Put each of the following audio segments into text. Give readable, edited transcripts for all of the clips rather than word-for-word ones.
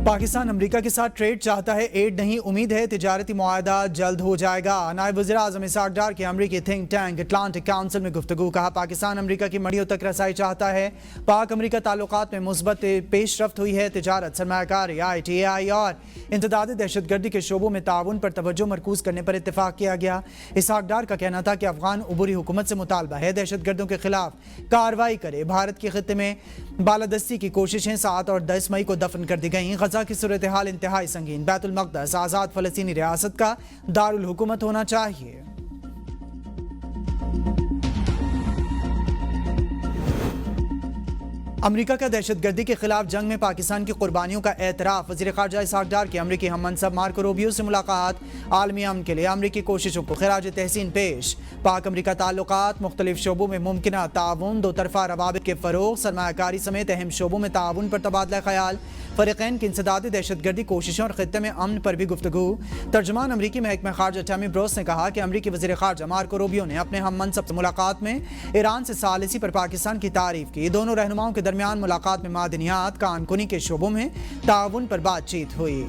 پاکستان امریکہ کے ساتھ ٹریڈ چاہتا ہے، ایڈ نہیں۔ امید ہے تجارتی معاہدہ جلد ہو جائے گا۔ نائب وزیر اعظم اسحاق ڈار کی امریکی تھنک ٹینک اٹلانٹک کونسل میں گفتگو۔ کہا پاکستان امریکہ کی منڈیوں تک رسائی چاہتا ہے۔ پاک امریکہ تعلقات میں مثبت پیش رفت ہوئی ہے۔ تجارت، سرمایہ کاری، ITI اور انسداد دہشت گردی کے شعبوں میں تعاون پر توجہ مرکوز کرنے پر اتفاق کیا گیا۔ اسحاق ڈار کا کہنا تھا کہ افغان عبوری حکومت سے مطالبہ ہے دہشت گردوں کے خلاف کارروائی کرے۔ بھارت کے خطے میں بالادستی کی کوششیں 7 اور 10 مئی کو دفن کر دی گئیں۔ غزہ کی صورتحال انتہائی سنگین۔ بیت المقدس آزاد فلسطینی ریاست کا دارالحکومت ہونا چاہیے۔ امریکہ کا دہشت گردی کے خلاف جنگ میں پاکستان کی قربانیوں کا اعتراف۔ وزیر خارجہ اسحاق ڈار کی امریکی ہم منصب مارکو روبیو سے ملاقات۔ عالمی امن کے لیے امریکی کوششوں کو خراج تحسین پیش۔ پاک امریکہ تعلقات، مختلف شعبوں میں ممکنہ تعاون، دو طرفہ روابط کے فروغ، سرمایہ کاری سمیت اہم شعبوں میں تعاون پر تبادلہ خیال۔ فریقین کی انسدادی دہشت گردی کوششوں اور خطے میں امن پر بھی گفتگو۔ ترجمان امریکی محکمہ خارجہ ٹامی بروس نے کہا کہ امریکی وزیر خارجہ مارکو روبیو نے اپنے ہم منصب سے ملاقات میں ایران سے ثالثی پر پاکستان کی تعریف کی۔ دونوں رہنماؤں کے درمیان ملاقات میں معدنیات، کان کنی کے شعبوں میں تعاون پر بات چیت ہوئی۔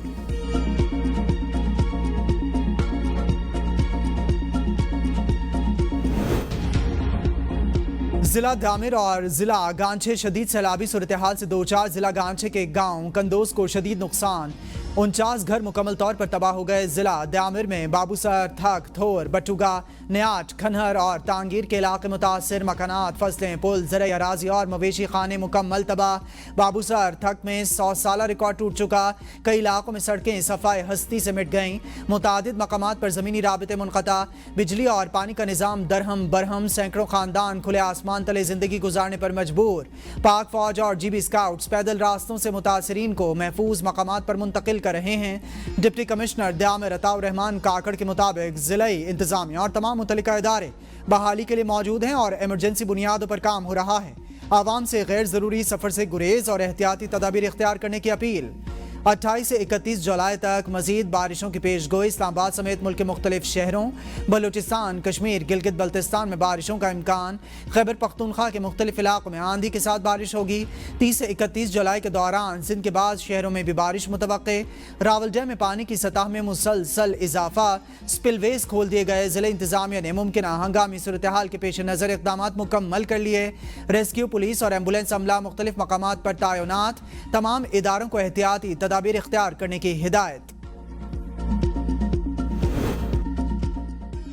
ضلع دامر اور ضلع گانچھے شدید سیلابی صورتحال سے دوچار۔ ضلع گانچھے کے گاؤں کندوز کو شدید نقصان، 49 گھر مکمل طور پر تباہ ہو گئے۔ ضلع دامر میں بابوسر، تھک، تھور، بٹوگا، نیاٹ، کھنہر اور تانگیر کے علاقے متاثر۔ مکانات، فصلیں، پل، زرعی اراضی اور مویشی خانے مکمل تباہ۔ بابوسر، تھک میں 100 سالہ ریکارڈ ٹوٹ چکا۔ کئی علاقوں میں سڑکیں صفائے ہستی سے مٹ گئیں۔ متعدد مقامات پر زمینی رابطے منقطع۔ بجلی اور پانی کا نظام درہم برہم۔ سینکڑوں خاندان کھلے آسمان تلے زندگی گزارنے پر مجبور۔ پاک فوج اور GB اسکاؤٹس پیدل راستوں سے متاثرین کو محفوظ مقامات پر منتقل کر رہے ہیں۔ ڈپٹی کمشنر دامر عطاء الرحمان کاکڑ کے مطابق ضلعی انتظامیہ اور تمام متعلقہ ادارے بحالی کے لیے موجود ہیں اور ایمرجنسی بنیادوں پر کام ہو رہا ہے۔ عوام سے غیر ضروری سفر سے گریز اور احتیاطی تدابیر اختیار کرنے کی اپیل۔ 28 سے 31 جولائی تک مزید بارشوں کی پیش گوئی۔ اسلام آباد سمیت ملک کے مختلف شہروں، بلوچستان، کشمیر، گلگت بلتستان میں بارشوں کا امکان۔ خیبر پختونخوا کے مختلف علاقوں میں آندھی کے ساتھ بارش ہوگی۔ 30 سے 31 جولائی کے دوران سندھ کے بعض شہروں میں بھی بارش متوقع۔ راول ڈیم میں پانی کی سطح میں مسلسل اضافہ، سپل ویز کھول دیے گئے۔ ضلع انتظامیہ نے ممکنہ ہنگامی صورتحال کے پیش نظر اقدامات مکمل کر لیے۔ ریسکیو، پولیس اور ایمبولینس عملہ مختلف مقامات پر تعینات۔ تمام اداروں کو احتیاطی تدابیر اختیار کرنے کی ہدایت۔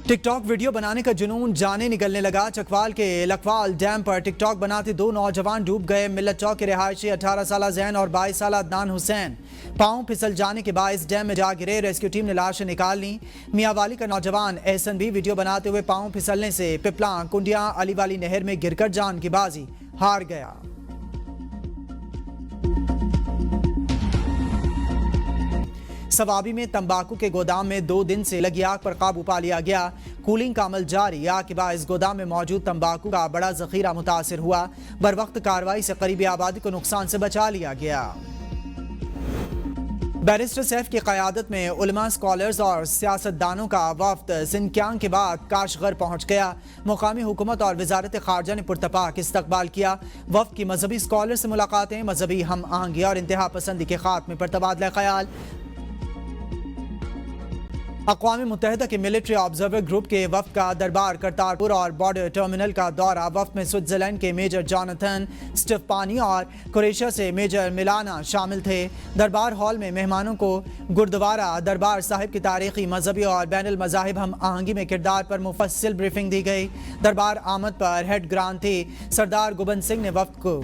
ٹک ٹاک ویڈیو بنانے کا جنون جانے نگلنے لگا۔ چکوال کے لکھوال ڈیم پر ٹک ٹاک بناتے 2 نوجوان ڈوب گئے۔ ملت چوک کے رہائشی 18 سالہ زین اور 22 سالہ عدنان حسین پاؤں پھسل جانے کے باعث ڈیم میں جا گرے۔ ریسکیو ٹیم نے لاشیں نکال لیں۔ میاں والی کا نوجوان احسن بھی ویڈیو بناتے ہوئے پاؤں پھسلنے سے پپلاں کنڈیاں علی والی نہر میں گر کر جان کی بازی ہار گیا۔ سوابی میں تمباکو کے گودام میں 2 دن سے لگی آگ پر قابو پا لیا گیا۔ کولنگ کا عمل جاری۔ آگ کے باعث گودام میں موجود تمباکو کا بڑا ذخیرہ متاثر ہوا۔ بروقت کارروائی سے قریبی آبادی کو نقصان سے بچا لیا گیا۔ بیرسٹر سیف کی قیادت میں علماء، اسکالرز اور سیاستدانوں کا وفد سنکیانگ کے بعد کاشغر پہنچ گیا۔ مقامی حکومت اور وزارت خارجہ نے پرتپاک استقبال کیا۔ وفد کی مذہبی اسکالر سے ملاقاتیں، مذہبی ہم آہنگی اور انتہا پسندی کے خاتمے پر تبادلہ خیال۔ اقوام متحدہ کے ملٹری آبزرور گروپ کے وفد کا دربار کرتارپور اور بارڈر ٹرمینل کا دورہ۔ وفد میں سوئٹزرلینڈ کے میجر جوناتھن سٹیفانی اور کروشیا سے میجر میلانا شامل تھے۔ دربار ہال میں مہمانوں کو گردوارہ دربار صاحب کی تاریخی، مذہبی اور بین المذاہب ہم آہنگی میں کردار پر مفصل بریفنگ دی گئی۔ دربار آمد پر ہیڈ گرانتی سردار گوبند سنگھ نے وفد کو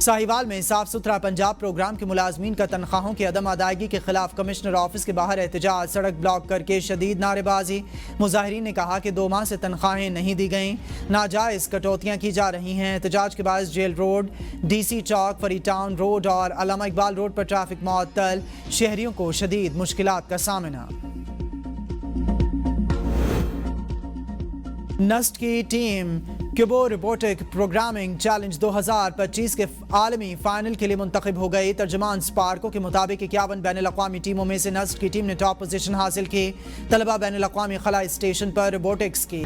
ساہیوال میں صاف ستھرا پنجاب پروگرام کے ملازمین کا تنخواہوں کی عدم ادائیگی کے خلاف کمشنر آفس کے باہر احتجاج، سڑک بلاک کر کے شدید نعرے بازی۔ مظاہرین نے کہا کہ 2 ماہ سے تنخواہیں نہیں دی گئیں، ناجائز کٹوتیاں کی جا رہی ہیں۔ احتجاج کے باعث جیل روڈ، DC چوک، فری ٹاؤن روڈ اور علامہ اقبال روڈ پر ٹریفک معطل۔ شہریوں کو شدید مشکلات کا سامنا۔ نسٹ کی ٹیم کیوبو روبوٹک پروگرامنگ چیلنج 2025 کے عالمی فائنل کے لیے منتخب ہو گئی۔ ترجمان سپارکو کے مطابق 51 بین الاقوامی ٹیموں میں سے نسٹ کی ٹیم نے ٹاپ پوزیشن حاصل کی۔ طلبہ بین الاقوامی خلائی اسٹیشن پر روبوٹکس کی